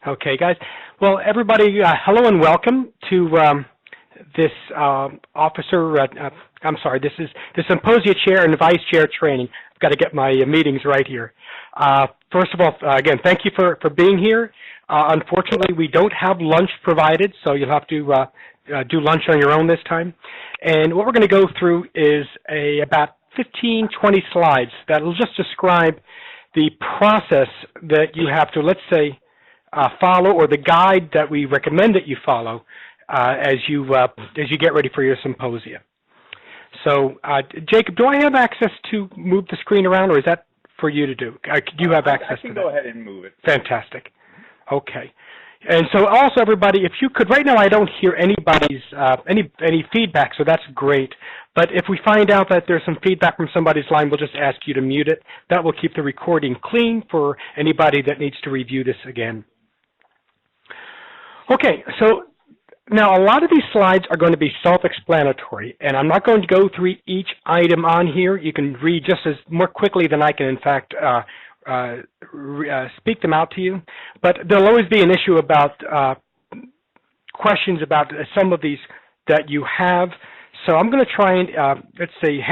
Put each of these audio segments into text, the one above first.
Okay, guys. Well, everybody, hello and welcome to this this is the Symposia Chair and Vice Chair training. I've got to get my meetings right here. First of all, again, thank you for being here. Unfortunately, we don't have lunch provided, so you'll have to do lunch on your own this time. And what we're going to go through is about 15, 20 slides that will just describe the process that you have to, let's say, follow, or the guide that we recommend that you follow as you get ready for your symposia. So, Jacob, do I have access to move the screen around, or is that for you to do? Do you have access to that? I can go ahead and move it. Fantastic. Okay. And so also, everybody, if you could, right now I don't hear anybody's, any feedback, so that's great. But if we find out that there's some feedback from somebody's line, we'll just ask you to mute it. That will keep the recording clean for anybody that needs to review this again. Okay, so now a lot of these slides are going to be self-explanatory, and I'm not going to go through each item on here. You can read just as more quickly than I can, in fact, speak them out to you. But there'll always be an issue about questions about some of these that you have. So I'm going to try and, let's say,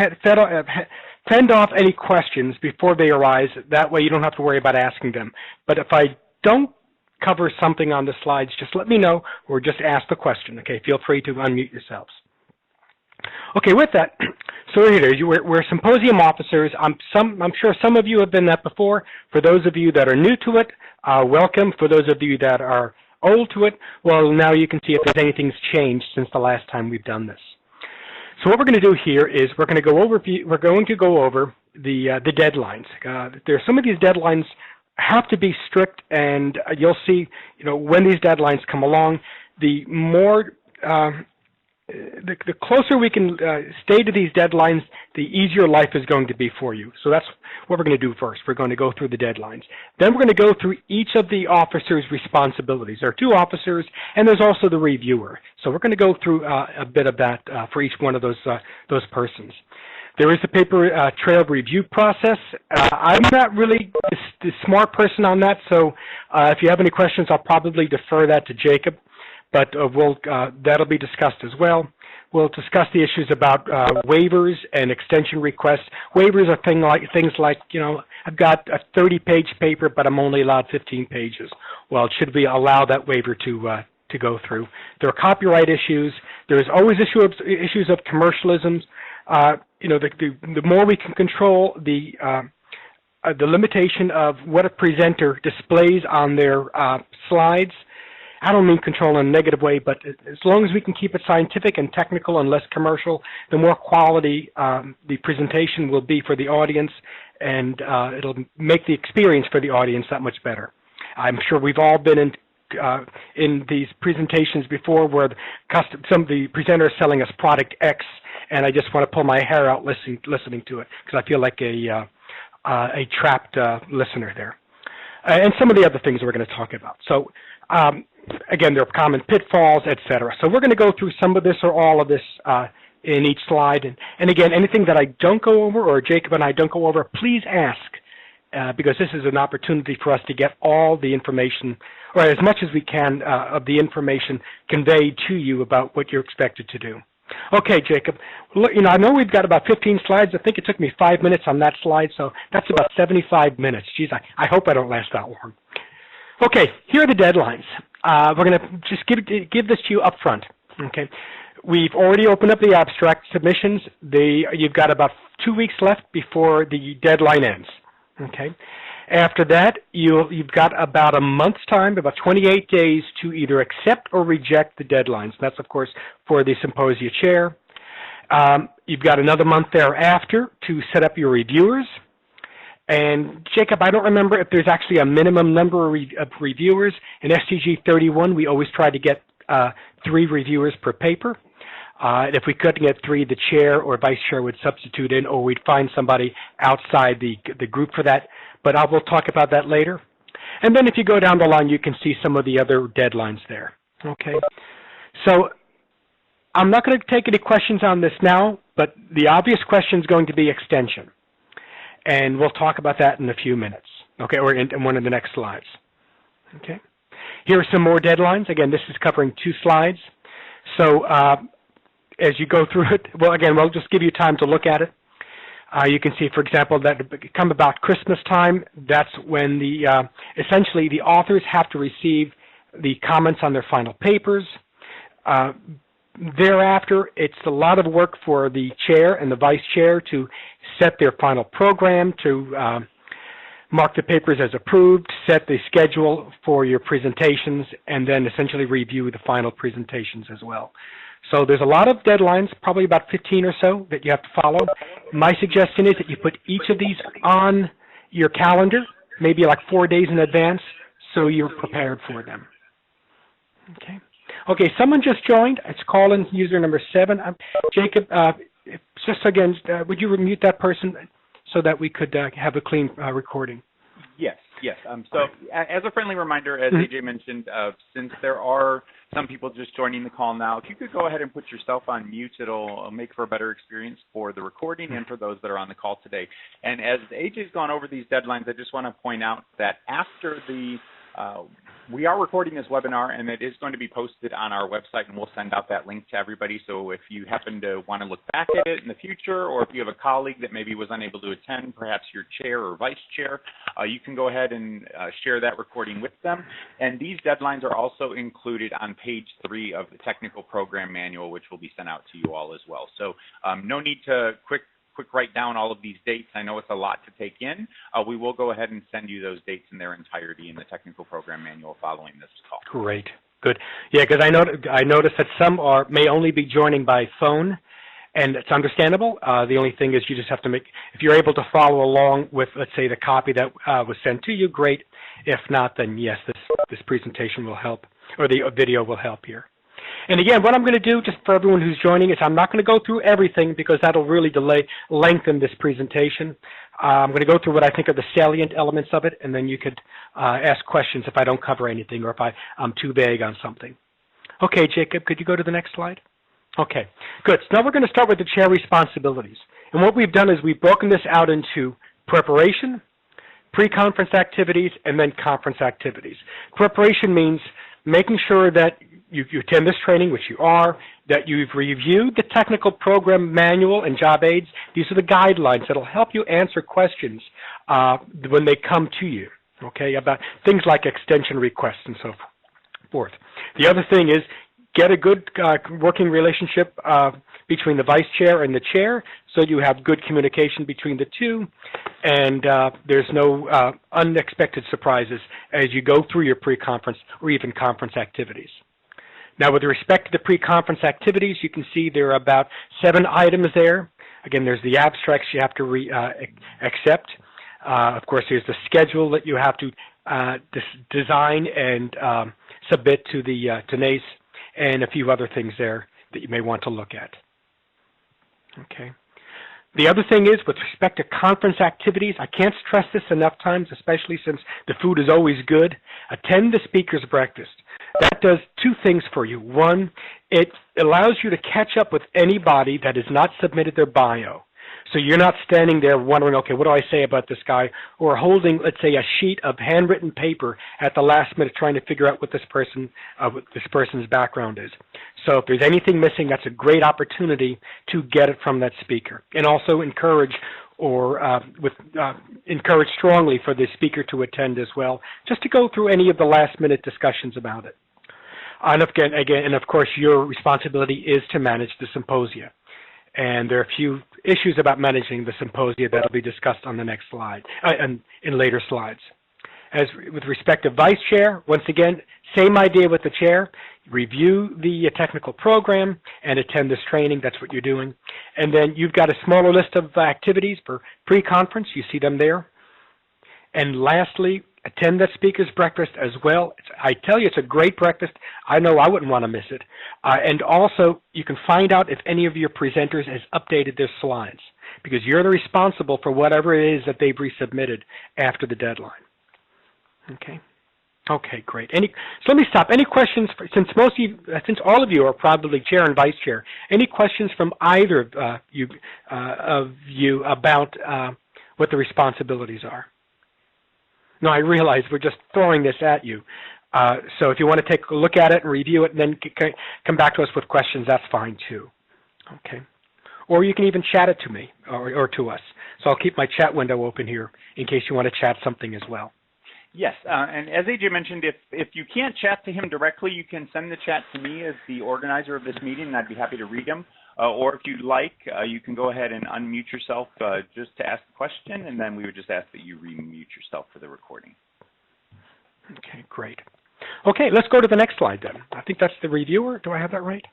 fend off any questions before they arise. That way you don't have to worry about asking them. But if I don't cover something on the slides, just let me know or just ask the question. Okay, feel free to unmute yourselves. Okay, with that, so here it is. We're symposium officers. I'm sure some of you have been that before. For those of you that are new to it, welcome. For those of you that are old to it, well, now you can see if there's anything's changed since the last time we've done this. So what we're going to do here is we're going to go over the deadlines. There are some of these deadlines have to be strict, and you'll see, when these deadlines come along, the more the closer we can stay to these deadlines, the easier life is going to be for you. So that's what we're going to do first. We're going to go through the deadlines. Then we're going to go through each of the officers' responsibilities. There are two officers, and there's also the reviewer. So we're going to go through a bit of that for each one of those persons. There is a paper trail review process. I'm not really the smart person on that, so if you have any questions, I'll probably defer that to Jacob, but that'll be discussed as well. We'll discuss the issues about waivers and extension requests. Waivers are things like, I've got a 30-page paper, but I'm only allowed 15 pages. Well, should we allow that waiver to go through? There are copyright issues. There's always issues of commercialism. The more we can control the limitation of what a presenter displays on their slides. I don't mean control in a negative way, but as long as we can keep it scientific and technical and less commercial, the more quality the presentation will be for the audience, and it'll make the experience for the audience that much better. I'm sure we've all been in these presentations before where some of the presenters selling us product X, and I just want to pull my hair out listening to it because I feel like a trapped listener there. And some of the other things we're going to talk about. So again, there are common pitfalls, etc. So we're going to go through some of this or all of this in each slide. And again, anything that I don't go over or Jacob and I don't go over, please ask because this is an opportunity for us to get all the information, or as much as we can of the information conveyed to you about what you're expected to do. Okay, Jacob, look, I know we've got about 15 slides. I think it took me 5 minutes on that slide, so that's about 75 minutes. Geez, I hope I don't last that long. Okay, here are the deadlines. We're going to just give this to you up front. Okay, we've already opened up the abstract submissions. You've got about 2 weeks left before the deadline ends. Okay. After that, you've got about a month's time, about 28 days, to either accept or reject the deadlines. That's, of course, for the symposia chair. You've got another month thereafter to set up your reviewers. And, Jacob, I don't remember if there's actually a minimum number of reviewers. In STG 31, we always try to get 3 reviewers per paper. If we couldn't get 3, the chair or vice chair would substitute in, or we'd find somebody outside the group for that. But I will talk about that later. And then if you go down the line, you can see some of the other deadlines there. Okay. So I'm not going to take any questions on this now, but the obvious question is going to be extension. And we'll talk about that in a few minutes, okay, or in one of the next slides. Okay. Here are some more deadlines. Again, this is covering 2 slides. So as you go through it, well, again, we'll just give you time to look at it. You can see, for example, that come about Christmas time, that's when essentially the authors have to receive the comments on their final papers. Thereafter, it's a lot of work for the chair and the vice chair to set their final program, to mark the papers as approved, set the schedule for your presentations, and then essentially review the final presentations as well. So there's a lot of deadlines, probably about 15 or so, that you have to follow. My suggestion is that you put each of these on your calendar, maybe like 4 days in advance, so you're prepared for them. Okay. Okay, someone just joined. It's call-in user number 7. Jacob, just again, would you mute that person so that we could have a clean recording? Yes, yes. So as a friendly reminder, as AJ mentioned, since there are some people just joining the call now, if you could go ahead and put yourself on mute, it'll make for a better experience for the recording and for those that are on the call today. And as AJ's gone over these deadlines, I just want to point out that after the we are recording this webinar, and it is going to be posted on our website, and we'll send out that link to everybody. So if you happen to want to look back at it in the future, or if you have a colleague that maybe was unable to attend, perhaps your chair or vice chair, you can go ahead and share that recording with them. And these deadlines are also included on page 3 of the technical program manual, which will be sent out to you all as well. So no need to quick write down all of these dates. I know it's a lot to take in. We will go ahead and send you those dates in their entirety in the technical program manual following this call. Great, good. Yeah, because I noticed that some may only be joining by phone, and it's understandable. The only thing is you just have to if you're able to follow along with, let's say, the copy that was sent to you, great. If not, then yes, this presentation will help, or the video will help here. And again, what I'm going to do, just for everyone who's joining, is I'm not going to go through everything because that'll really lengthen this presentation. I'm going to go through what I think are the salient elements of it, and then you could ask questions if I don't cover anything or if I'm too vague on something. Okay, Jacob, could you go to the next slide? Okay, good. So now we're going to start with the chair responsibilities. And what we've done is we've broken this out into preparation, pre-conference activities, and then conference activities. Preparation means making sure that you attend this training, which you are, that you've reviewed the technical program manual and job aids. These are the guidelines that will help you answer questions when they come to you, okay, about things like extension requests and so forth. The other thing is get a good working relationship between the vice chair and the chair so you have good communication between the two, and there's no unexpected surprises as you go through your pre-conference or even conference activities. Now, with respect to the pre-conference activities, you can see there are about 7 items there. Again, there's the abstracts you have to accept. Of course, there's the schedule that you have to design and submit to the to NACE, and a few other things there that you may want to look at. Okay. The other thing is, with respect to conference activities, I can't stress this enough times, especially since the food is always good. Attend the speaker's breakfast. That does 2 things for you. One, it allows you to catch up with anybody that has not submitted their bio. So you're not standing there wondering, okay, what do I say about this guy? Or holding, let's say, a sheet of handwritten paper at the last minute trying to figure out what this person's background is. So if there's anything missing, that's a great opportunity to get it from that speaker. And also encourage encourage strongly for the speaker to attend as well, just to go through any of the last-minute discussions about it. And of course, your responsibility is to manage the symposia. And there are a few issues about managing the symposia that will be discussed on the next slide, and in later slides. As with respect to vice chair, once again, same idea with the chair. Review the technical program and attend this training. That's what you're doing. And then you've got a smaller list of activities for pre-conference. You see them there. And lastly, attend that speaker's breakfast as well. I tell you, it's a great breakfast. I know I wouldn't want to miss it. And also, you can find out if any of your presenters has updated their slides, because you're the responsible for whatever it is that they've resubmitted after the deadline. Okay. Okay, great. So let me stop. Any questions? Since all of you are probably chair and vice chair, any questions from either of you about what the responsibilities are? No, I realize we're just throwing this at you. So if you want to take a look at it and review it and then come back to us with questions, that's fine too. Okay. Or you can even chat it to me or to us. So I'll keep my chat window open here in case you want to chat something as well. Yes, and as AJ mentioned, if you can't chat to him directly, you can send the chat to me as the organizer of this meeting, and I'd be happy to read them. Or if you'd like, you can go ahead and unmute yourself just to ask the question, and then we would just ask that you remute yourself for the recording. Okay, great. Okay, let's go to the next slide then. I think that's the reviewer. Do I have that right?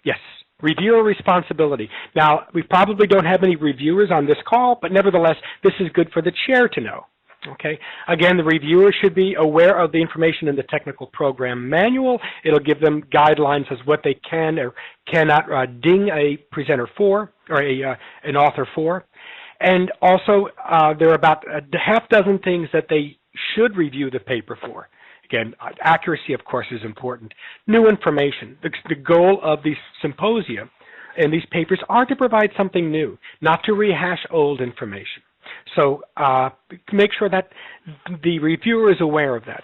Yes. Reviewer responsibility. Now, we probably don't have any reviewers on this call, but nevertheless, this is good for the chair to know. Okay. Again, the reviewer should be aware of the information in the technical program manual. It'll give them guidelines as what they can or cannot ding a presenter for or an author for. And also, there are about a half dozen things that they should review the paper for. Again, accuracy, of course, is important. New information. The goal of these symposia and these papers are to provide something new, not to rehash old information. So make sure that the reviewer is aware of that.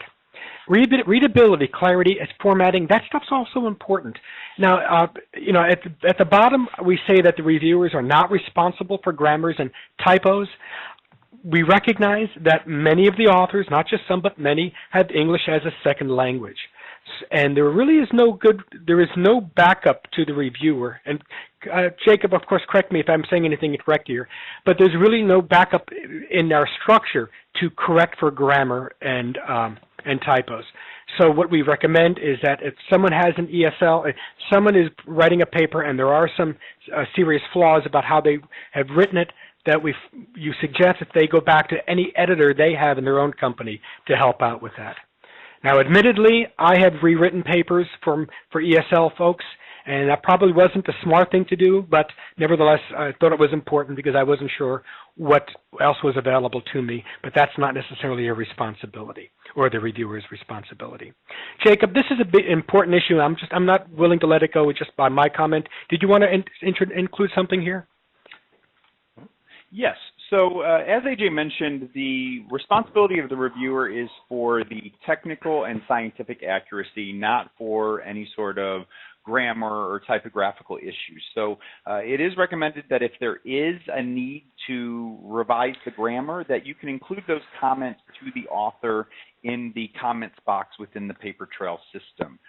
Readability, clarity, and formatting, that stuff's also important. Now, you know, at the bottom, we say that the reviewers are not responsible for grammars and typos. We recognize that many of the authors, not just some, but many, have English as a second language. And there really is there is no backup to the reviewer. And Jacob, of course, correct me if I'm saying anything incorrect here, but there's really no backup in our structure to correct for grammar and typos. So what we recommend is that if someone has an ESL, if someone is writing a paper and there are some serious flaws about how they have written it, that you suggest that they go back to any editor they have in their own company to help out with that. Now, admittedly, I have rewritten papers for ESL folks, and that probably wasn't the smart thing to do, but nevertheless, I thought it was important because I wasn't sure what else was available to me, but that's not necessarily a responsibility or the reviewer's responsibility. Jacob, this is a big important issue. I'm not willing to let it go just by my comment. Did you want to include something here? Yes. So as AJ mentioned, the responsibility of the reviewer is for the technical and scientific accuracy, not for any sort of grammar or typographical issues. So it is recommended that if there is a need to revise the grammar, that you can include those comments to the author in the comments box within the paper trail system.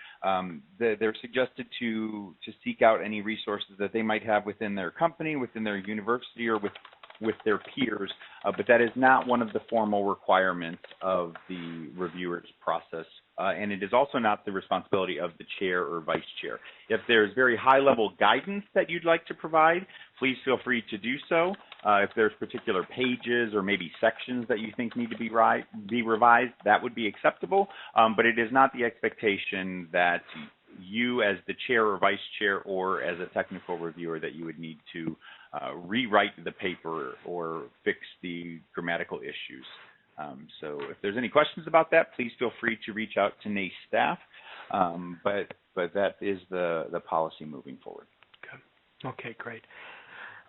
They're suggested to seek out any resources that they might have within their company, within their university, or with their peers, but that is not one of the formal requirements of the reviewer's process, and it is also not the responsibility of the chair or vice chair. If there's very high-level guidance that you'd like to provide, please feel free to do so. If there's particular pages or maybe sections that you think need to be revised, that would be acceptable, but it is not the expectation that you as the chair or vice chair or as a technical reviewer that you would need to rewrite the paper or fix the grammatical issues. So if there's any questions about that, please feel free to reach out to NACE staff, but that is the policy moving forward. Good. Okay, great.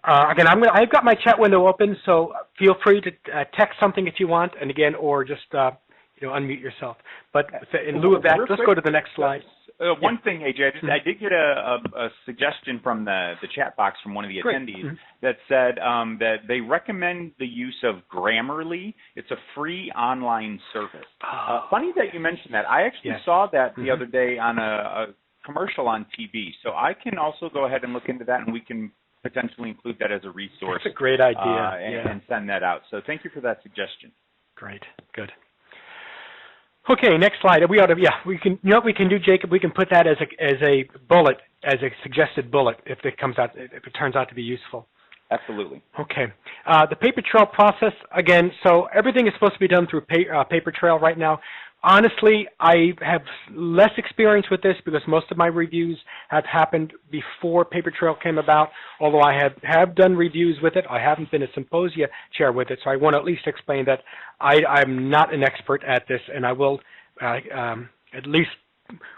Again, I've got my chat window open, so feel free to text something if you want, and again, or just unmute yourself. But in lieu of that, let's go to the next slide. One thing, AJ, I did get a suggestion from the chat box from one of the attendees that said that they recommend the use of Grammarly. It's a free online service. Funny that you mentioned that. I actually saw that the other day on a commercial on TV. So I can also go ahead and look into that, and we can potentially include that as a resource. That's a great idea. And send that out. So thank you for that suggestion. Great. Good. Okay, next slide. We can. You know what we can do, Jacob? We can put that as a bullet, as a suggested bullet, if it turns out to be useful. Absolutely. Okay. The paper trail process again. So everything is supposed to be done through paper trail right now. Honestly, I have less experience with this because most of my reviews have happened before paper trail came about. Although I have done reviews with it, I haven't been a symposia chair with it. So I want to at least explain that I'm not an expert at this, and I will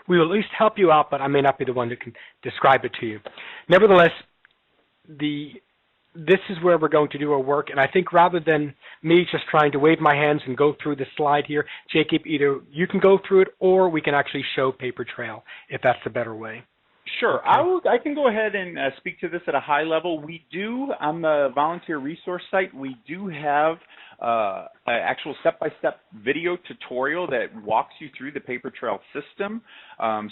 we will at least help you out, but I may not be the one that can describe it to you. Nevertheless, the this is where we're going to do our work. And I think rather than me just trying to wave my hands and go through the slide here, Jacob, either you can go through it or we can actually show paper trail if that's the better way. Sure. Okay. I can go ahead and speak to this at a high level. We do, on the volunteer resource site, we do have an actual step-by-step video tutorial that walks you through the paper trail system.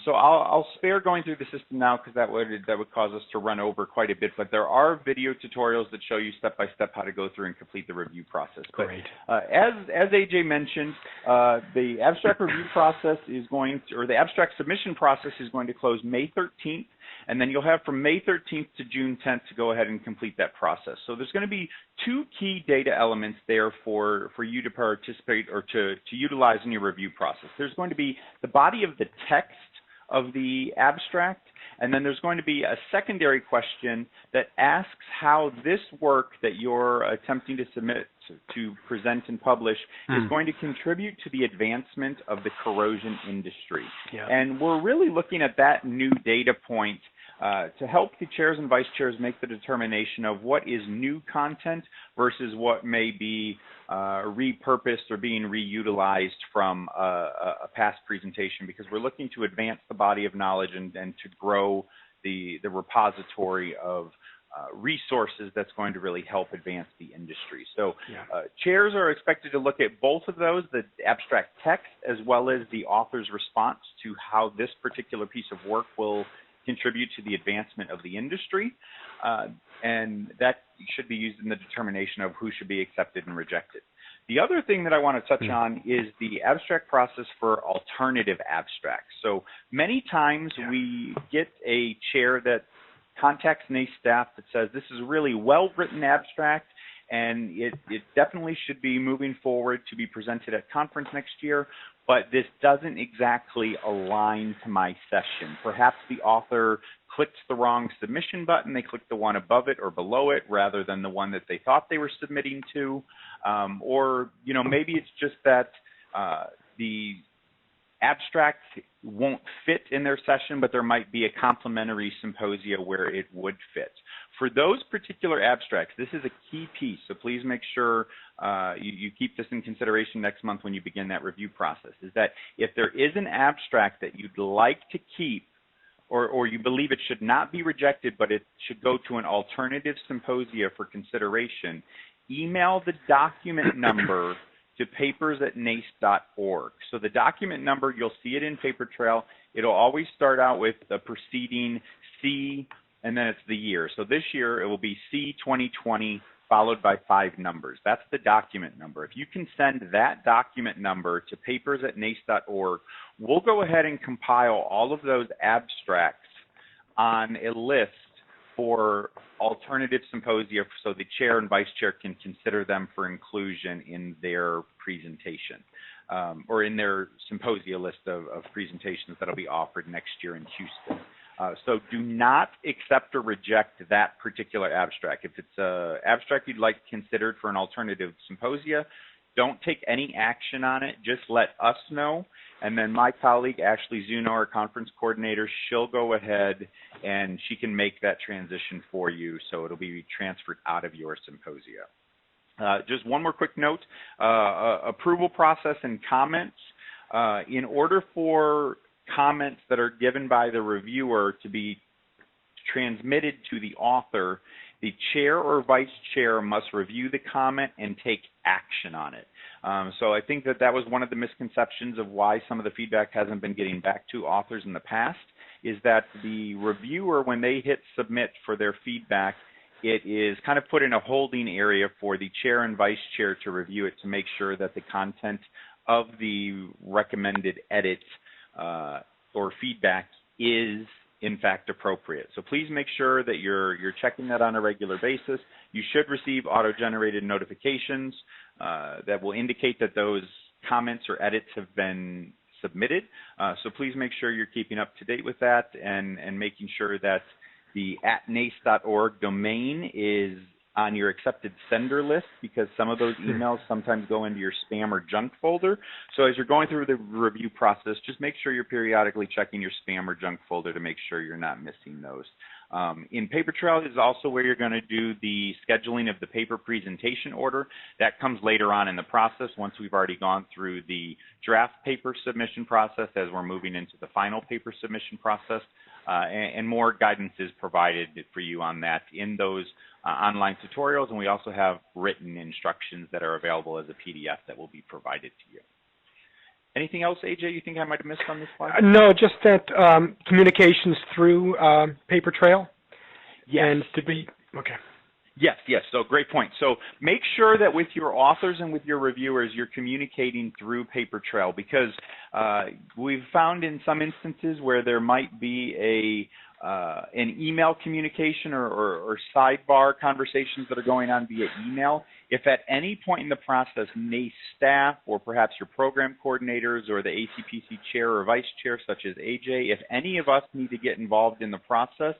So I'll spare going through the system now because that would cause us to run over quite a bit. But there are video tutorials that show you step-by-step how to go through and complete the review process. Great. But, as AJ mentioned, the abstract review process is going to, or the abstract submission process is going to close May 13th. And then you'll have from May 13th to June 10th to go ahead and complete that process. So there's going to be two key data elements there for you to participate or to utilize in your review process. There's going to be the body of the text of the abstract, and then there's going to be a secondary question that asks how this work that you're attempting to submit to present and publish is going to contribute to the advancement of the corrosion industry. Yeah. And we're really looking at that new data point to help the chairs and vice chairs make the determination of what is new content versus what may be repurposed or being reutilized from a past presentation, because we're looking to advance the body of knowledge and to grow the repository of resources that's going to really help advance the industry. So chairs are expected to look at both of those, the abstract text as well as the author's response to how this particular piece of work will contribute to the advancement of the industry, and that should be used in the determination of who should be accepted and rejected. The other thing that I want to touch on is the abstract process for alternative abstracts. So many times we get a chair that contacts NACE staff that says this is a really well-written abstract and it definitely should be moving forward to be presented at conference next year, but this doesn't exactly align to my session. Perhaps the author clicked the wrong submission button. They clicked the one above it or below it rather than the one that they thought they were submitting to. Or, you know, maybe it's just that the abstract won't fit in their session, but there might be a complementary symposia where it would fit. For those particular abstracts, this is a key piece, so please make sure you keep this in consideration next month when you begin that review process, is that if there is an abstract that you'd like to keep or you believe it should not be rejected, but it should go to an alternative symposia for consideration, email the document number to papers@nace.org. So the document number, you'll see it in Paper Trail. It'll always start out with the preceding C, and then it's the year. So this year, it will be C2020 followed by 5 numbers. That's the document number. If you can send that document number to papers@nace.org, we'll go ahead and compile all of those abstracts on a list for alternative symposia so the chair and vice chair can consider them for inclusion in their presentation or in their symposia list of presentations that'll be offered next year in Houston. So do not accept or reject that particular abstract. If it's an abstract you'd like considered for an alternative symposia, don't take any action on it. Just let us know. And then my colleague, Ashley Zuno, our conference coordinator, she'll go ahead and she can make that transition for you so it'll be transferred out of your symposia. Just one more quick note, approval process and comments. In order for comments that are given by the reviewer to be transmitted to the author, the chair or vice chair must review the comment and take action on it. So I think that was one of the misconceptions of why some of the feedback hasn't been getting back to authors in the past, is that the reviewer, when they hit submit for their feedback, it is kind of put in a holding area for the chair and vice chair to review it to make sure that the content of the recommended edit or feedback is in fact appropriate. So please make sure that you're checking that on a regular basis. You should receive auto-generated notifications that will indicate that those comments or edits have been submitted. So please make sure you're keeping up to date with that and making sure that the @nace.org domain is on your accepted sender list, because some of those emails sometimes go into your spam or junk folder. So as you're going through the review process, just make sure you're periodically checking your spam or junk folder to make sure you're not missing those. In Paper Trail is also where you're going to do the scheduling of the paper presentation order. That comes later on in the process once we've already gone through the draft paper submission process as we're moving into the final paper submission process. And more guidance is provided for you on that in those online tutorials, and we also have written instructions that are available as a PDF that will be provided to you. Anything else, AJ, you think I might have missed on this slide? No, just that communications through Paper Trail. Yes. And to be, okay. Yes, yes, so great point. So make sure that with your authors and with your reviewers, you're communicating through Paper Trail, because we've found in some instances where there might be an email communication or sidebar conversations that are going on via email. If at any point in the process, NACE staff or perhaps your program coordinators or the ACPC chair or vice chair, such as AJ, if any of us need to get involved in the process,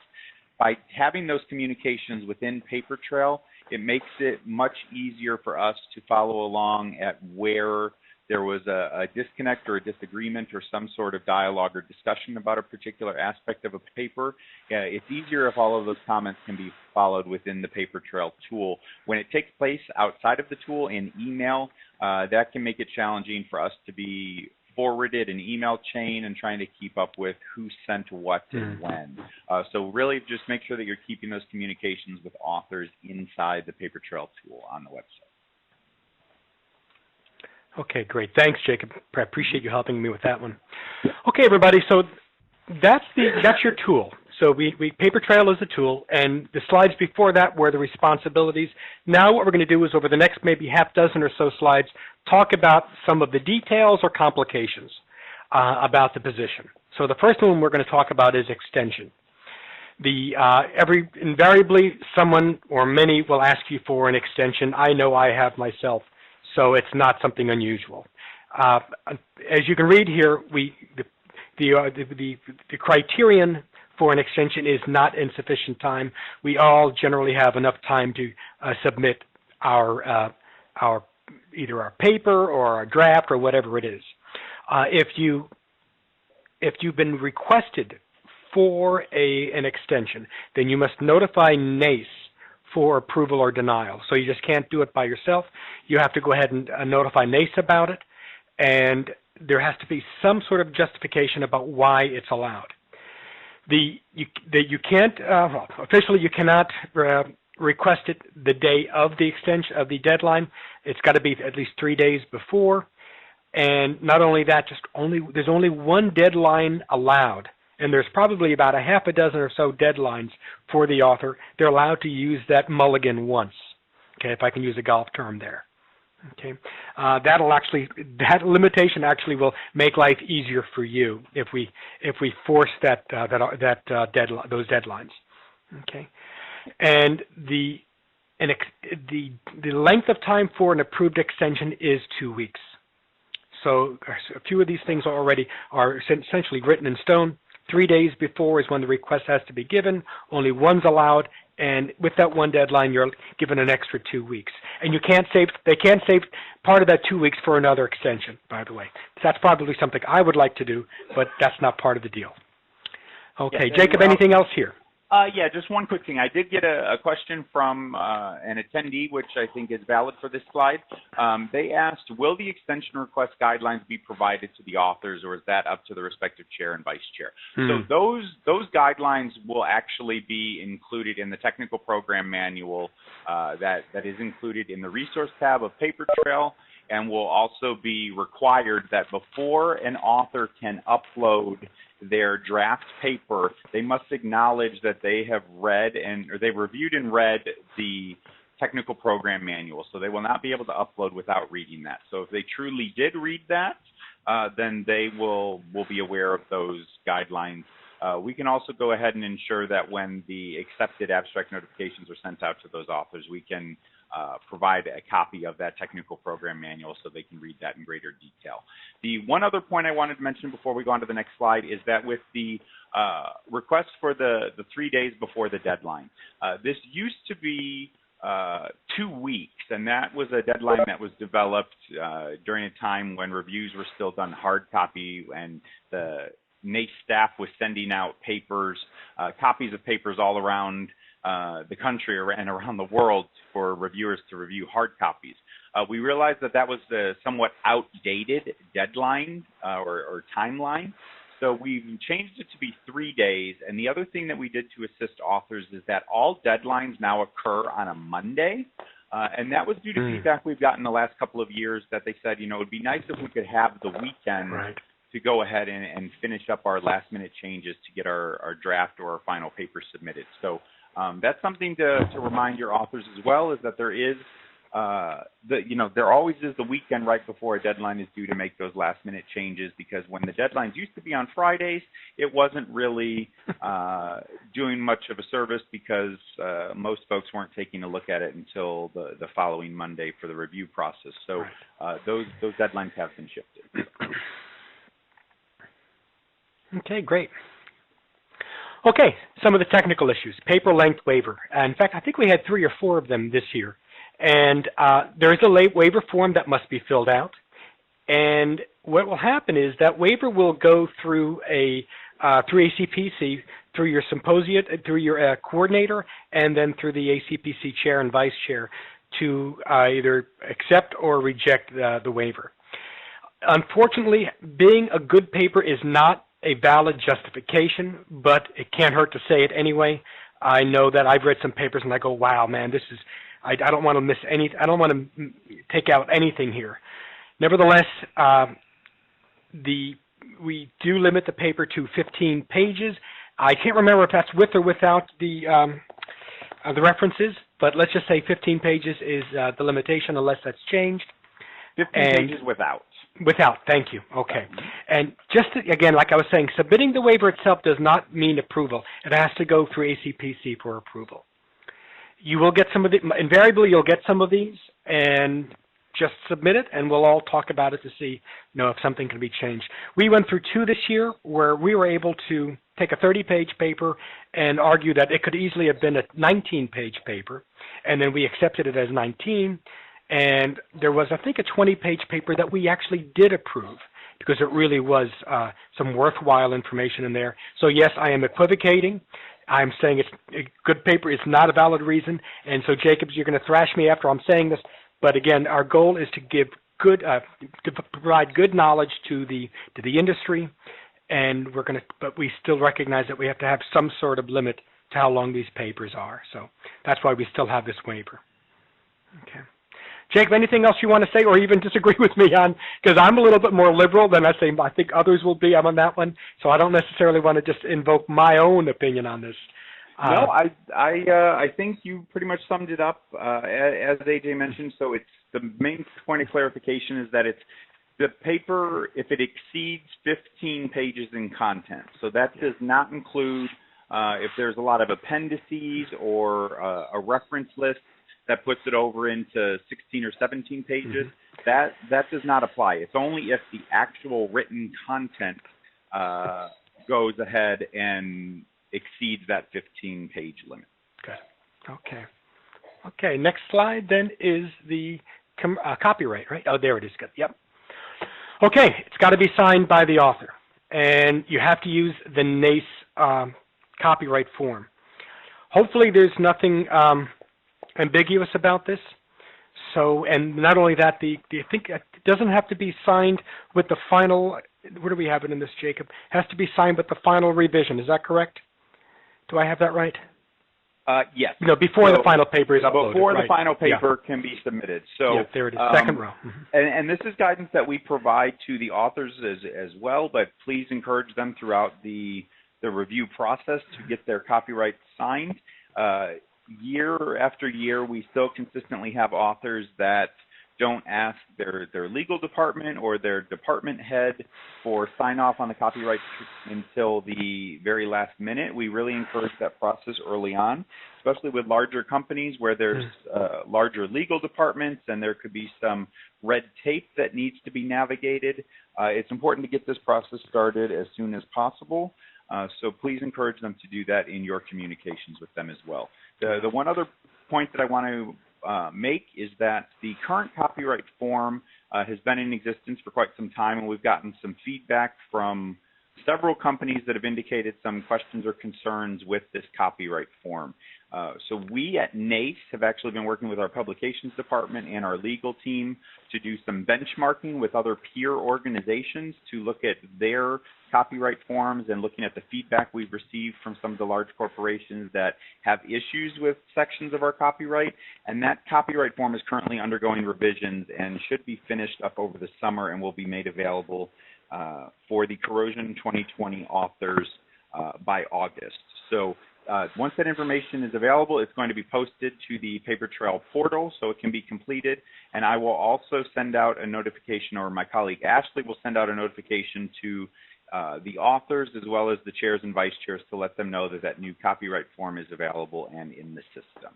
by having those communications within Paper Trail, it makes it much easier for us to follow along at where there was a disconnect or a disagreement or some sort of dialogue or discussion about a particular aspect of a paper. It's easier if all of those comments can be followed within the Paper Trail tool. When it takes place outside of the tool in email, that can make it challenging for us to be forwarded an email chain and trying to keep up with who sent what and when. So really just make sure that you're keeping those communications with authors inside the Paper Trail tool on the website. Okay, great. Thanks, Jacob. I appreciate you helping me with that one. Okay, everybody, so that's your tool. So Paper Trail is a tool, and the slides before that were the responsibilities. Now what we're going to do is over the next maybe half dozen or so slides, talk about some of the details or complications about the position. So the first one we're going to talk about is extension. Invariably, someone or many will ask you for an extension. I know I have myself, so it's not something unusual. As you can read here, the criterion for an extension is not insufficient time. We all generally have enough time to submit our either our paper or our draft or whatever it is. If you've been requested for an extension, then you must notify NACE for approval or denial. So you just can't do it by yourself. You have to go ahead and notify NACE about it, and there has to be some sort of justification about why it's allowed. You can't officially you cannot request it the day of the extension of the deadline. It's got to be at least 3 days before, and not only that, there's only one deadline allowed, and there's probably about a half a dozen or so deadlines for the author. They're allowed to use that mulligan once. Okay, if I can use a golf term there. Okay, that limitation actually will make life easier for you if we force those deadlines. Okay, and the length of time for an approved extension is 2 weeks. So a few of these things are essentially written in stone. 3 days before is when the request has to be given. Only one's allowed, and with that one deadline, you're given an extra 2 weeks. And they can't save part of that 2 weeks for another extension, by the way. That's probably something I would like to do, but that's not part of the deal. Okay, yeah, Jacob, anything else here? Yeah, just one quick thing. I did get a question from an attendee, which I think is valid for this slide. They asked, will the extension request guidelines be provided to the authors, or is that up to the respective chair and vice chair? So those guidelines will actually be included in the technical program manual that is included in the resource tab of Paper Trail, and will also be required that before an author can upload their draft paper, they must acknowledge that they have read or they've reviewed and read the technical program manual. So they will not be able to upload without reading that. So if they truly did read that, then they will be aware of those guidelines. We can also go ahead and ensure that when the accepted abstract notifications are sent out to those authors, we can provide a copy of that technical program manual so they can read that in greater detail. The one other point I wanted to mention before we go on to the next slide is that with the request for the 3 days before the deadline, this used to be 2 weeks, and that was a deadline that was developed during a time when reviews were still done hard copy, and the NACE staff was sending out papers, copies of papers all around the country and around the world for reviewers to review hard copies. We realized that that was a somewhat outdated deadline or timeline, so we've changed it to be 3 days. And the other thing that we did to assist authors is that all deadlines now occur on a Monday. And that was due to feedback we've gotten the last couple of years that they said, you know, it would be nice if we could have the weekend to go ahead and finish up our last minute changes to get our draft or our final paper submitted. So that's something to remind your authors as well, is that there is, there always is the weekend right before a deadline is due to make those last minute changes, because when the deadlines used to be on Fridays, it wasn't really doing much of a service, because most folks weren't taking a look at it until the following Monday for the review process. So those deadlines have been shifted. Okay, great. Okay, some of the technical issues. Paper length waiver. In fact, I think we had 3 or 4 of them this year. And there is a late waiver form that must be filled out. And what will happen is that waiver will go through through ACPC, through your symposia, through your coordinator, and then through the ACPC chair and vice chair to either accept or reject the waiver. Unfortunately, being a good paper is not a valid justification, but it can't hurt to say it anyway. I know that I've read some papers and I go, wow, man, this is, I don't want to miss any, I don't want to take out anything here. Nevertheless, we do limit the paper to 15 pages. I can't remember if that's with or without the references, but let's just say 15 pages is the limitation unless that's changed. 15 pages without. Without, thank you. Okay. And just to, again, like I was saying, submitting the waiver itself does not mean approval. It has to go through ACPC for approval. You will get some of the, invariably you'll get some of these, and just submit it, and we'll all talk about it to see, if something can be changed. We went through 2 this year where we were able to take a 30-page paper and argue that it could easily have been a 19-page paper, and then we accepted it as 19. And there was, I think, a 20-page paper that we actually did approve because it really was some worthwhile information in there. So, yes, I am equivocating. I'm saying it's a good paper. It's not a valid reason. And so, Jacobs, you're going to thrash me after I'm saying this. But, again, our goal is to give to provide good knowledge to the industry. And but we still recognize that we have to have some sort of limit to how long these papers are. So that's why we still have this waiver. Okay. Jacob, anything else you want to say or even disagree with me on? Because I'm a little bit more liberal than I think others will be. I'm on that one. So I don't necessarily want to just invoke my own opinion on this. No, I think you pretty much summed it up as AJ mentioned. So it's the main point of clarification is that it's the paper if it exceeds 15 pages in content. So that does not include if there's a lot of appendices or a reference list that puts it over into 16 or 17 pages, that does not apply. It's only if the actual written content goes ahead and exceeds that 15-page limit. Good. Okay, next slide then is the copyright, right? Oh, there it is. Good. Yep. Okay, it's got to be signed by the author, and you have to use the NACE copyright form. Hopefully there's nothing ambiguous about this. So, and not only that, I think it doesn't have to be signed with the final, where do we have it in this, Jacob? It has to be signed with the final revision. Is that correct? Do I have that right? Yes. Before the final paper is uploaded. Before the final paper can be submitted. So there it is, second row. And this is guidance that we provide to the authors as well, but please encourage them throughout the review process to get their copyright signed. Year after year, we still consistently have authors that don't ask their legal department or their department head for sign-off on the copyright until the very last minute. We really encourage that process early on, especially with larger companies where there's larger legal departments and there could be some red tape that needs to be navigated. It's important to get this process started as soon as possible. So please encourage them to do that in your communications with them as well. The one other point that I want to make is that the current copyright form has been in existence for quite some time, and we've gotten some feedback from several companies that have indicated some questions or concerns with this copyright form. So we at NACE have actually been working with our publications department and our legal team to do some benchmarking with other peer organizations to look at their copyright forms and looking at the feedback we've received from some of the large corporations that have issues with sections of our copyright. And that copyright form is currently undergoing revisions and should be finished up over the summer and will be made available for the Corrosion 2020 authors by August. So once that information is available, it's going to be posted to the Paper Trail portal so it can be completed. And I will also send out a notification, or my colleague Ashley will send out a notification to the authors as well as the chairs and vice chairs to let them know that that new copyright form is available and in the system.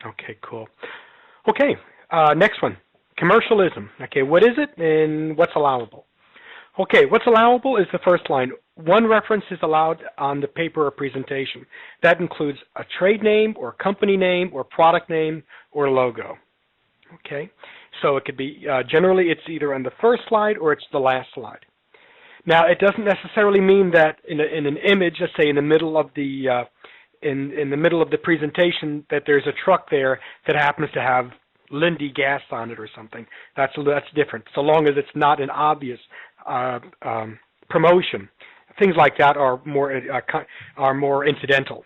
Okay, cool. Okay, next one, commercialism. Okay, what is it and what's allowable? Okay, what's allowable is the first line. One reference is allowed on the paper or presentation. That includes a trade name or company name or product name or logo. Okay, so it could be, generally it's either on the first slide or it's the last slide. Now, it doesn't necessarily mean that in an image, let's say in the middle of the in the middle of the presentation, that there's a truck there that happens to have Lindy gas on it or something. That's different, so long as it's not an obvious promotion. Things like that are more incidental.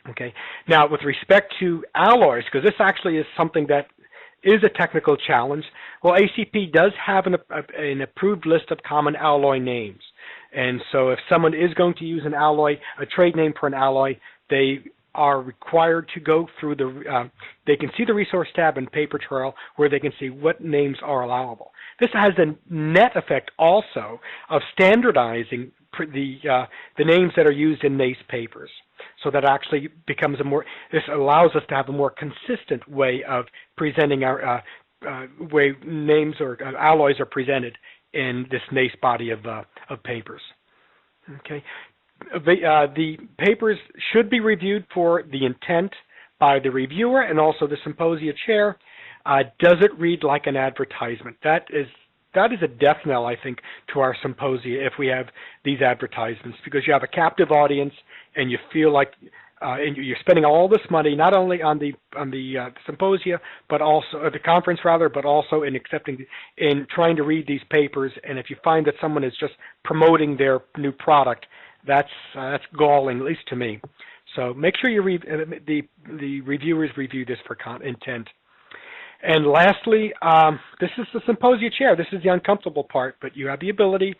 Okay. Now, with respect to alloys, because this actually is something that is a technical challenge, well, ACP does have an approved list of common alloy names. And so if someone is going to use an alloy, a trade name for an alloy, they are required to go through they can see the resource tab in Paper Trail where they can see what names are allowable. This has a net effect also of standardizing the names that are used in NACE papers. So that actually becomes this allows us to have a more consistent way of presenting our way names or alloys are presented in this NACE body of papers. Okay. The papers should be reviewed for the intent by the reviewer and also the symposia chair. Does it read like an advertisement? That is a death knell, I think, to our symposia if we have these advertisements, because you have a captive audience and you feel like and you're spending all this money not only on the symposia, but also the conference rather, but also in trying to read these papers. And if you find that someone is just promoting their new product, that's galling, at least to me. So make sure you the reviewers review this for intent. And lastly, this is the symposia chair. This is the uncomfortable part, but you have the ability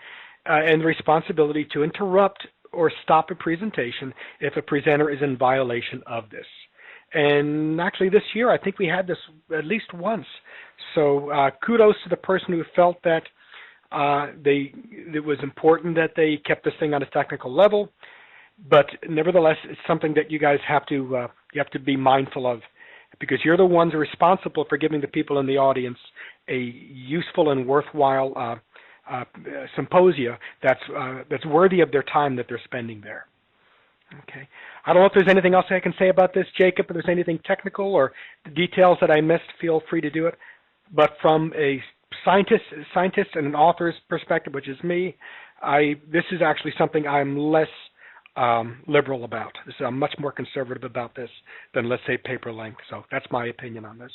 and the responsibility to interrupt or stop a presentation if a presenter is in violation of this. And actually this year, I think we had this at least once. So kudos to the person who felt that it was important that they kept this thing on a technical level, but nevertheless, it's something that you guys have to be mindful of, because you're the ones responsible for giving the people in the audience a useful and worthwhile symposia that's worthy of their time that they're spending there. Okay. I don't know if there's anything else I can say about this, Jacob. If there's anything technical or details that I missed, feel free to do it. But from a scientist and an author's perspective, which is me, this is actually something I'm less liberal about. I'm much more conservative about this than, let's say, paper length. So that's my opinion on this.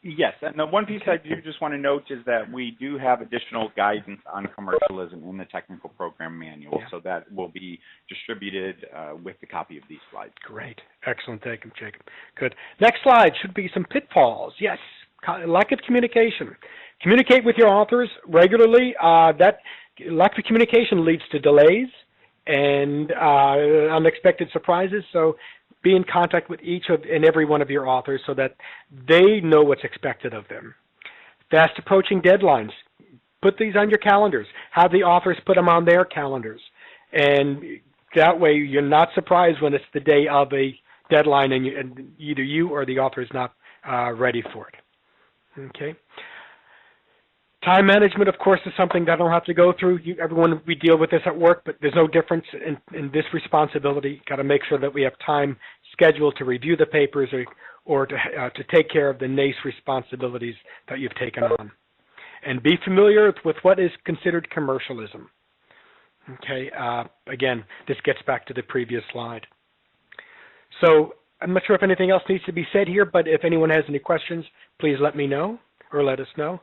Yes, and the one piece I do just want to note is that we do have additional guidance on commercialism in the technical program manual, so that will be distributed with the copy of these slides. Great. Excellent. Thank you, Jacob. Good. Next slide should be some pitfalls. Yes, lack of communication. Communicate with your authors regularly. That lack of communication leads to delays and unexpected surprises. So be in contact with each and every one of your authors so that they know what's expected of them. Fast approaching deadlines. Put these on your calendars. Have the authors put them on their calendars. And that way you're not surprised when it's the day of a deadline and either you or the author is not ready for it. Okay. Time management, of course, is something that I don't have to go through. Everyone, we deal with this at work, but there's no difference in this responsibility. Got to make sure that we have time scheduled to review the papers or to take care of the NACE responsibilities that you've taken on. and be familiar with what is considered commercialism. Okay, again, this gets back to the previous slide. So I'm not sure if anything else needs to be said here, but if anyone has any questions, please let me know or let us know.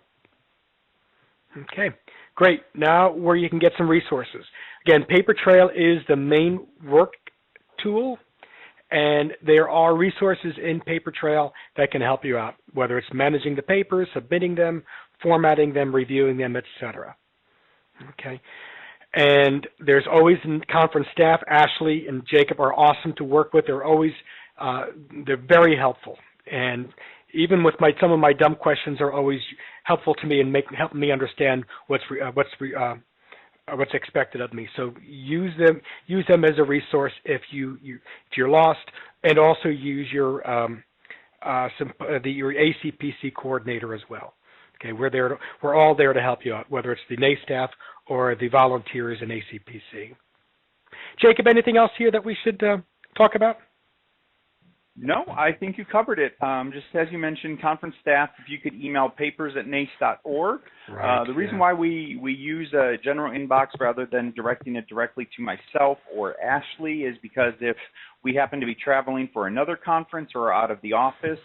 Okay, great. Now where you can get some resources. Again, Paper Trail is the main work tool, and there are resources in Paper Trail that can help you out, whether it's managing the papers, submitting them, formatting them, reviewing them, etc. Okay, and there's always conference staff. Ashley and Jacob are awesome to work with. They're always they're very helpful, and even with some of my dumb questions are always helpful to me and helping me understand what's expected of me. So use them as a resource if you're lost, and also use your ACPC coordinator as well. Okay, we're all there to help you out, whether it's the NACE staff or the volunteers in ACPC. Jacob, anything else here that we should talk about? No, I think you covered it. Just as you mentioned, conference staff, if you could email papers@nace.org. Right, the reason why we use a general inbox rather than directing it directly to myself or Ashley is because if we happen to be traveling for another conference or out of the office,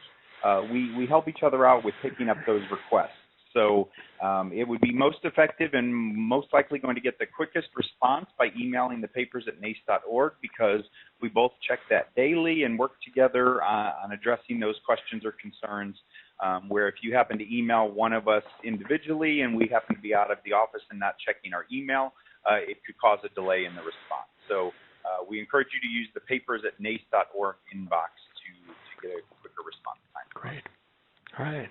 we help each other out with picking up those requests. So it would be most effective and most likely going to get the quickest response by emailing the papers@nace.org, because we both check that daily and work together on addressing those questions or concerns, where if you happen to email one of us individually and we happen to be out of the office and not checking our email, it could cause a delay in the response. So we encourage you to use the papers@nace.org inbox to get a quicker response time. Great. All right.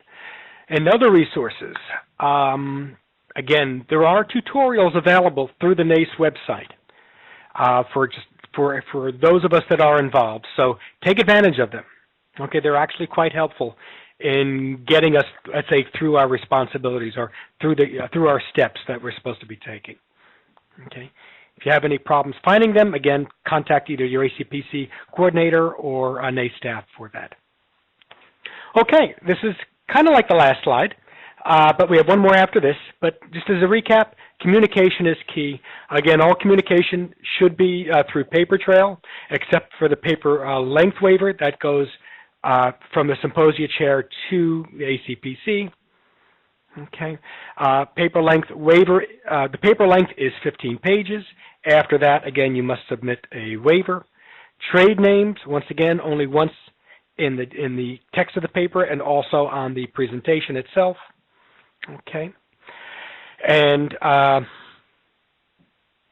And other resources. Again, there are tutorials available through the NACE website for those of us that are involved. So take advantage of them. Okay, they're actually quite helpful in getting us, let's say, through our responsibilities or through our steps that we're supposed to be taking. Okay. If you have any problems finding them, again, contact either your ACPC coordinator or a NACE staff for that. Okay, this is kind of like the last slide, but we have one more after this. But just as a recap, communication is key. Again, all communication should be through Paper Trail, except for the paper length waiver that goes from the Symposia chair to the ACPC. Okay, paper length waiver, the paper length is 15 pages. After that, again, you must submit a waiver. Trade names, once again, only once in the text of the paper and also on the presentation itself. Okay, and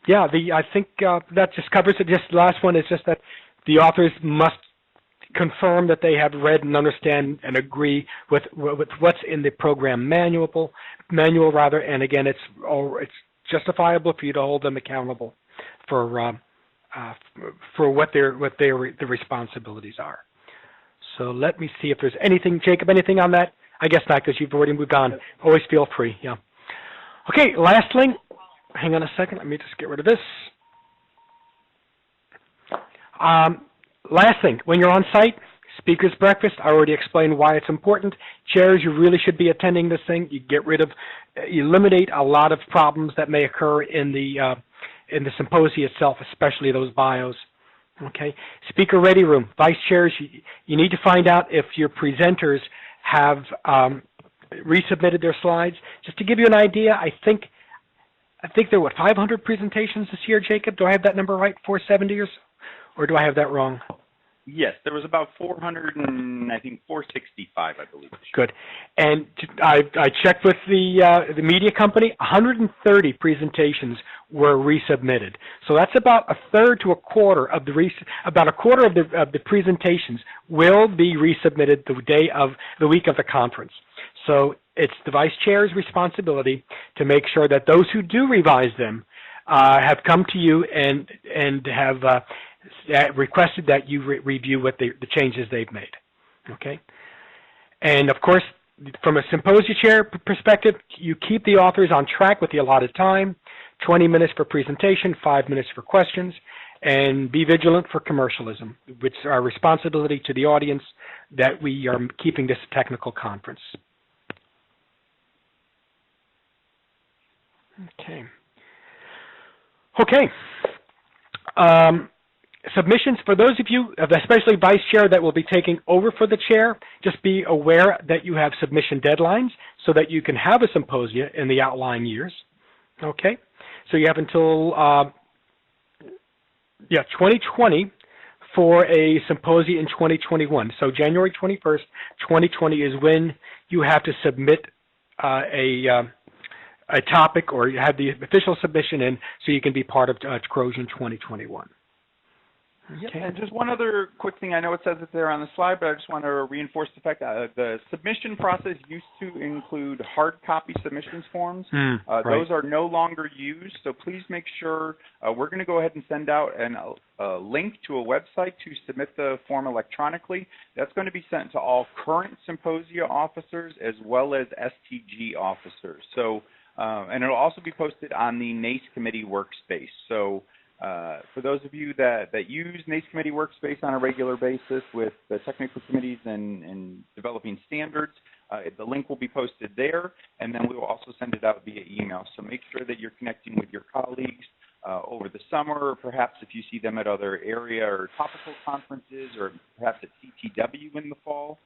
yeah, I think that just covers it. Just the last one is just that the authors must confirm that they have read and understand and agree with what's in the program manual rather. And again, it's justifiable for you to hold them accountable for what the responsibilities are. So let me see if there's anything, Jacob, anything on that? I guess not, because you've already moved on. Always feel free, yeah. Okay, last thing. Hang on a second. Let me just get rid of this. Last thing, when you're on site, speaker's breakfast. I already explained why it's important. Chairs, you really should be attending this thing. You eliminate a lot of problems that may occur in the symposia itself, especially those bios. Okay, speaker ready room. Vice chairs, you need to find out if your presenters have resubmitted their slides. Just to give you an idea, I think there were 500 presentations this year, Jacob. Do I have that number right, 470 or so? Or do I have that wrong? Yes, there was about 400 and I think 465, I believe. Good. And I checked with the media company. 130 presentations were resubmitted. So that's about a third to a quarter of the presentations will be resubmitted the week of the conference. So it's the vice chair's responsibility to make sure that those who do revise them have come to you and have requested that you review what the changes they've made. Okay, and of course, from a symposia chair perspective, you keep the authors on track with the allotted time: 20 minutes for presentation, 5 minutes for questions, and be vigilant for commercialism, which is our responsibility to the audience that we are keeping this a technical conference. Okay. Okay. Submissions, for those of you, especially Vice Chair, that will be taking over for the Chair, just be aware that you have submission deadlines so that you can have a symposia in the outlying years. Okay? So you have until 2020 for a symposia in 2021. So January 21st, 2020 is when you have to submit a topic, or you have the official submission in, so you can be part of Corrosion 2021. Okay. And just one other quick thing. I know it says it there on the slide, but I just want to reinforce the fact that the submission process used to include hard copy submissions forms. Right. Those are no longer used, so please make sure we're going to go ahead and send out a link to a website to submit the form electronically. That's going to be sent to all current symposia officers as well as STG officers. So, and it'll also be posted on the NACE committee workspace. So, for those of you that use NACE committee workspace on a regular basis with the technical committees and developing standards, the link will be posted there, and then we will also send it out via email. So make sure that you're connecting with your colleagues over the summer, or perhaps if you see them at other area or topical conferences, or perhaps at CTW in the fall.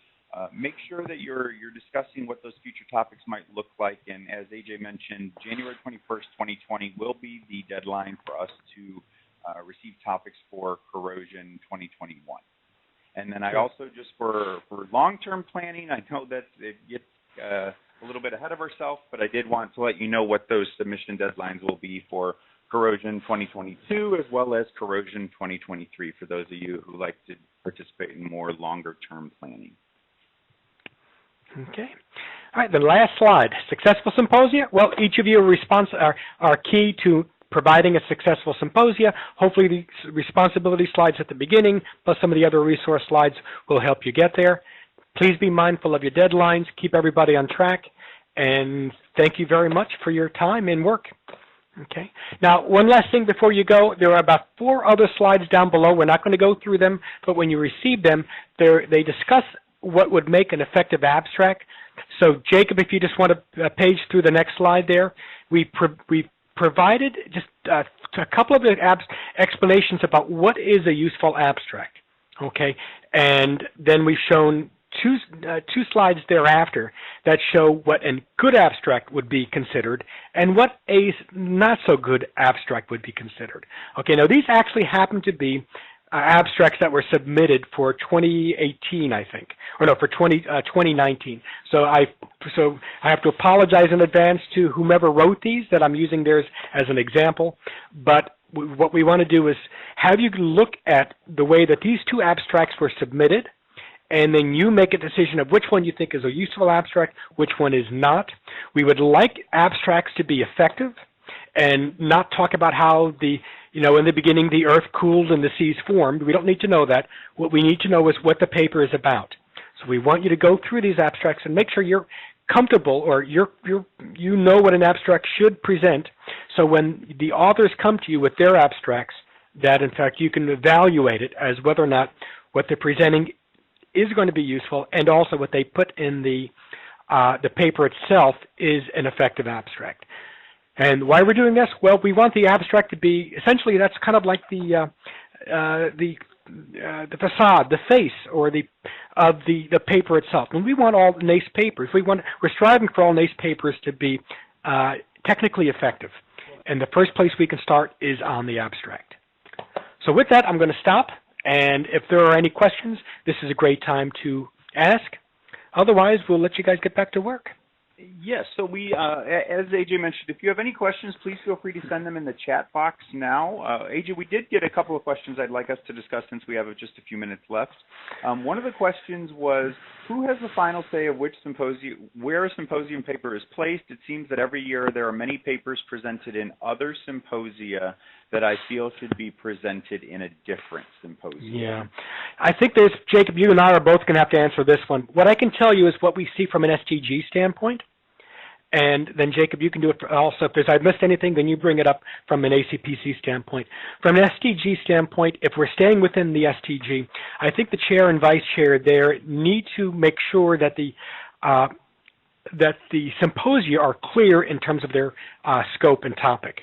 Make sure that you're discussing what those future topics might look like. And as AJ mentioned, January 21st, 2020 will be the deadline for us to receive topics for Corrosion 2021. And then I also, just for long-term planning, I know that it gets a little bit ahead of ourselves, but I did want to let you know what those submission deadlines will be for Corrosion 2022 as well as Corrosion 2023 for those of you who like to participate in more longer-term planning. Okay. All right, the last slide. Successful symposia. Well, each of you are key to providing a successful symposia. Hopefully the responsibility slides at the beginning, plus some of the other resource slides, will help you get there. Please be mindful of your deadlines. Keep everybody on track. And thank you very much for your time and work. Okay. Now, one last thing before you go. There are about 4 other slides down below. We're not going to go through them, but when you receive them, they discuss what would make an effective abstract. So, Jacob, if you just want to page through the next slide there, we provided just a couple of explanations about what is a useful abstract, okay? And then we've shown two slides thereafter that show what a good abstract would be considered and what a not so good abstract would be considered. Okay, now these actually happen to be abstracts that were submitted for 2018, I think, or no, for 2019. So I have to apologize in advance to whomever wrote these, that I'm using theirs as an example. But what we want to do is have you look at the way that these 2 abstracts were submitted, and then you make a decision of which one you think is a useful abstract, which one is not. We would like abstracts to be effective and not talk about how in the beginning the earth cooled and the seas formed. We don't need to know that. What we need to know is what the paper is about. So we want you to go through these abstracts and make sure you're comfortable, or you know what an abstract should present. So when the authors come to you with their abstracts, that in fact you can evaluate it as whether or not what they're presenting is going to be useful, and also what they put in the paper itself is an effective abstract. And why we're doing this? Well, we want the abstract to be, essentially, that's kind of like the facade, the face, or the paper itself. And we want all NACE papers. We're striving for all NACE papers to be technically effective. And the first place we can start is on the abstract. So with that, I'm going to stop. And if there are any questions, this is a great time to ask. Otherwise, we'll let you guys get back to work. Yes, so we, as AJ mentioned, if you have any questions, please feel free to send them in the chat box now. AJ, we did get a couple of questions I'd like us to discuss since we have just a few minutes left. One of the questions was, who has the final say of where a symposium paper is placed? It seems that every year there are many papers presented in other symposia that I feel should be presented in a different symposium. Yeah. I think Jacob, you and I are both going to have to answer this one. What I can tell you is what we see from an STG standpoint. And then, Jacob, you can do it also. If I've missed anything, then you bring it up from an ACPC standpoint. From an STG standpoint, if we're staying within the STG, I think the chair and vice chair there need to make sure that that the symposia are clear in terms of their scope and topic.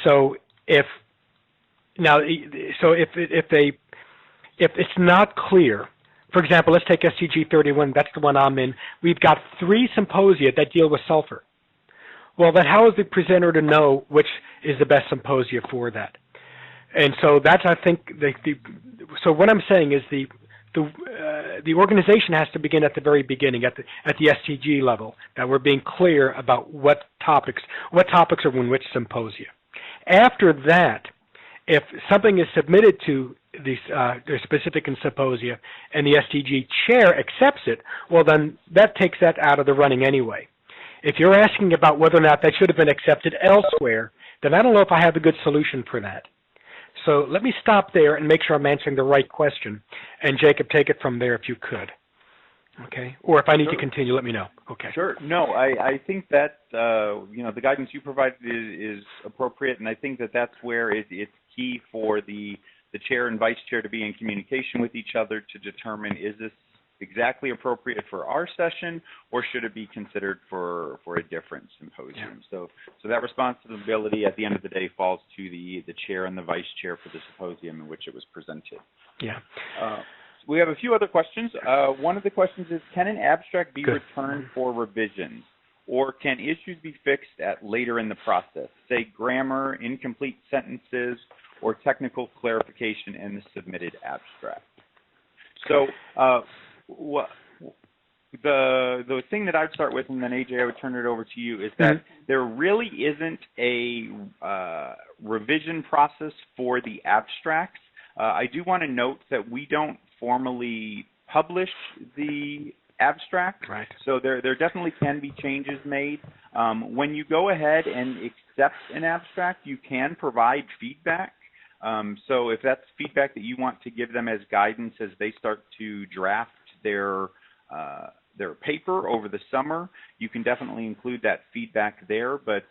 So if it's not clear, for example, let's take SDG 31. That's the one I'm in. We've got 3 symposia that deal with sulfur. Well, then how is the presenter to know which is the best symposia for that? And so that's, I think, so what I'm saying is the organization has to begin at the very beginning, at the STG level, that we're being clear about what topics are in which symposia. After that, if something is submitted to their specific symposia and the STG chair accepts it, well, then that takes that out of the running anyway. If you're asking about whether or not that should have been accepted elsewhere, then I don't know if I have a good solution for that. So let me stop there and make sure I'm answering the right question. And Jacob, take it from there if you could. Okay? Or if I need to continue, let me know. Okay. Sure. No, I think that, the guidance you provided is appropriate, and I think that that's where it's key for the chair and vice chair to be in communication with each other to determine, is this exactly appropriate for our session, or should it be considered for a different symposium? Yeah. So that responsibility at the end of the day falls to the chair and the vice chair for the symposium in which it was presented. Yeah. We have a few other questions. One of the questions is, can an abstract be returned for revisions, or can issues be fixed at later in the process, say grammar, incomplete sentences, or technical clarification in the submitted abstract? So the thing that I'd start with, and then AJ, I would turn it over to you, is that there really isn't a revision process for the abstracts. I do want to note that we don't formally publish the abstract, right. So there definitely can be changes made. When you go ahead and accept an abstract, you can provide feedback. So if that's feedback that you want to give them as guidance as they start to draft their paper over the summer, you can definitely include that feedback there, but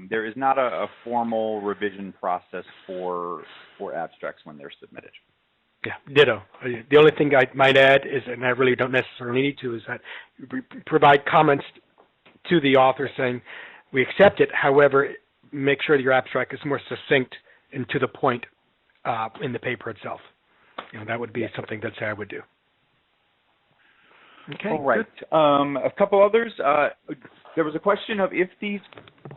there is not a formal revision process for abstracts when they're submitted. Yeah, ditto. The only thing I might add is, and I really don't necessarily need to, is that you provide comments to the author saying, we accept it, however, make sure that your abstract is more succinct and to the point in the paper itself. That would be something that I would do. Okay. All right. A couple others. There was a question of if these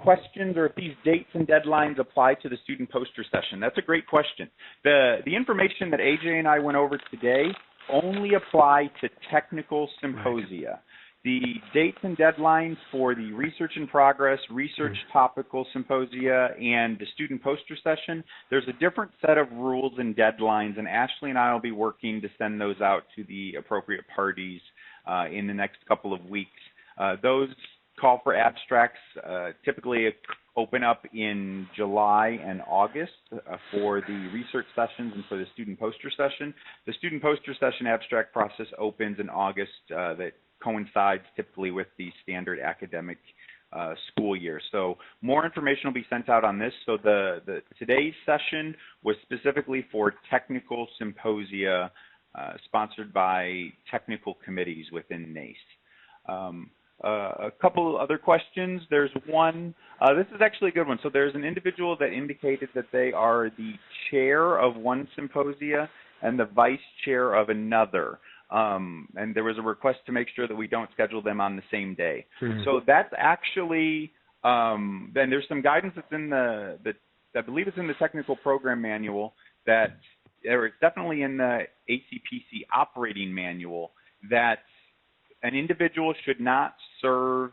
questions or if these dates and deadlines apply to the student poster session. That's a great question. The information that AJ and I went over today only apply to technical symposia. Right. The dates and deadlines for the research in progress, research topical symposia, and the student poster session, there's a different set of rules and deadlines, and Ashley and I will be working to send those out to the appropriate parties in the next couple of weeks. Those call for abstracts typically open up in July and August for the research sessions and for the student poster session. The student poster session abstract process opens in August. That coincides typically with the standard academic school year. So more information will be sent out on this. So today's session was specifically for technical symposia sponsored by technical committees within NACE. A couple other questions. There's one, this is actually a good one. So there's an individual that indicated that they are the chair of one symposia and the vice chair of another. And there was a request to make sure that we don't schedule them on the same day. So that's actually, then there's some guidance that's in I believe it's in the technical program manual that, or it's definitely in the ACPC operating manual, that an individual should not serve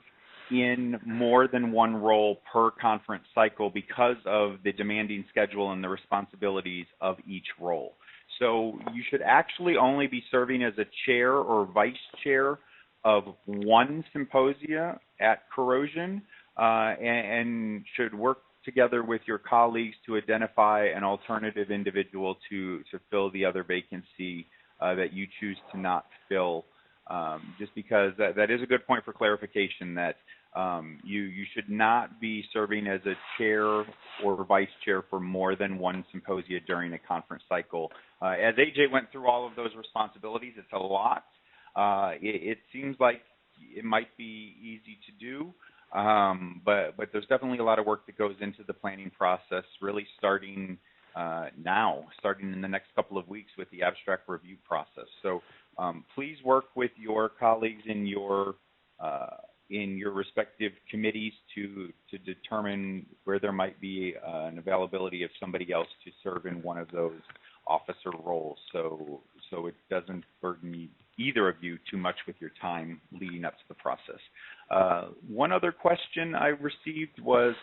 in more than one role per conference cycle because of the demanding schedule and the responsibilities of each role. So you should actually only be serving as a chair or vice chair of one symposia at Corrosion, and should work together with your colleagues to identify an alternative individual to fill the other vacancy that you choose to not fill, just because that is a good point for clarification, that you should not be serving as a chair or vice chair for more than one symposia during a conference cycle. As AJ went through all of those responsibilities, it's a lot. It seems like it might be easy to do, but there's definitely a lot of work that goes into the planning process, really starting starting in the next couple of weeks with the abstract review process. So please work with your colleagues in your respective committees to determine where there might be an availability of somebody else to serve in one of those officer roles, so it doesn't burden either of you too much with your time leading up to the process. One other question I received was,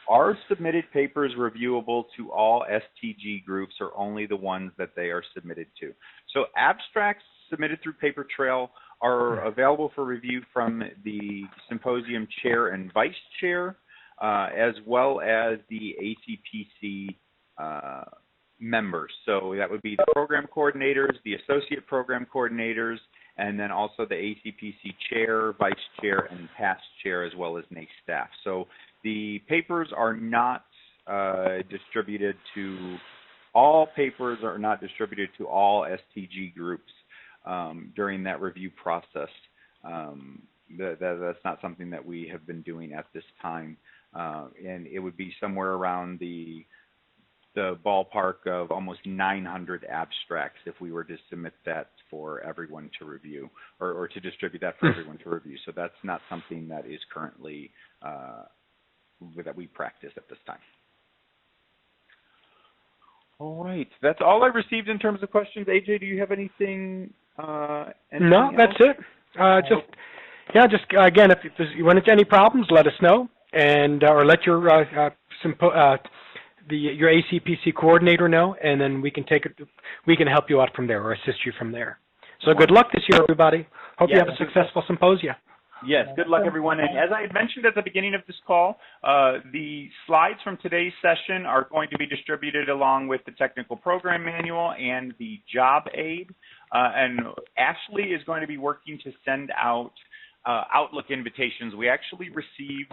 are submitted papers reviewable to all STG groups or only the ones that they are submitted to? So abstracts submitted through Paper Trail are available for review from the symposium chair and vice chair, as well as the ACPC members. So that would be the program coordinators, the associate program coordinators, and then also the ACPC chair, vice chair, and past chair, as well as NACE staff. So the papers are not distributed to all STG groups during that review process. That's not something that we have been doing at this time, and it would be somewhere around the ballpark of almost 900 abstracts if we were to submit that for everyone to review, or to distribute that for everyone to review. So that's not something that is currently that we practice at this time. All right, that's all I received in terms of questions. AJ, do you have anything? No, that's it. Just again, if you run into any problems, let us know, and or let your your ACPC coordinator know, and then we can help you out from there or assist you from there. So good luck this year, everybody. Hope you have a successful symposia. Yes, good luck, everyone. And as I had mentioned at the beginning of this call, the slides from today's session are going to be distributed along with the technical program manual and the job aid. And Ashley is going to be working to send out Outlook invitations. We actually received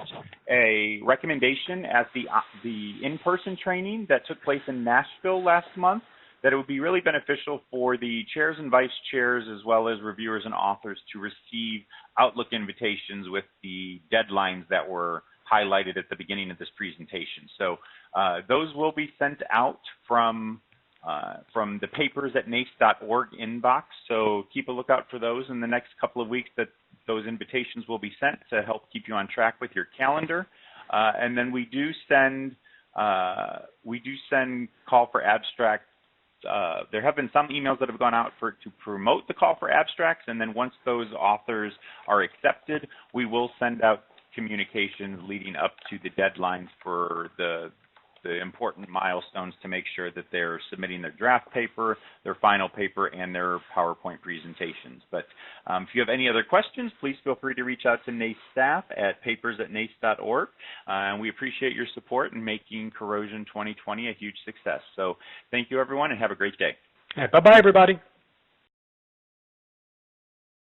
a recommendation at the in-person training that took place in Nashville last month, that it would be really beneficial for the chairs and vice chairs, as well as reviewers and authors, to receive Outlook invitations with the deadlines that were highlighted at the beginning of this presentation. So those will be sent out from the papers at nace.org inbox. So keep a lookout for those in the next couple of weeks, that those invitations will be sent to help keep you on track with your calendar. And then we do send call for abstracts. There have been some emails that have gone out to promote the call for abstracts, and then once those authors are accepted, we will send out communications leading up to the deadlines for the important milestones to make sure that they're submitting their draft paper, their final paper, and their PowerPoint presentations. But if you have any other questions, please feel free to reach out to NACE staff at papers@nace.org. And we appreciate your support in making Corrosion 2020 a huge success. So thank you, everyone, and have a great day. Bye-bye, everybody.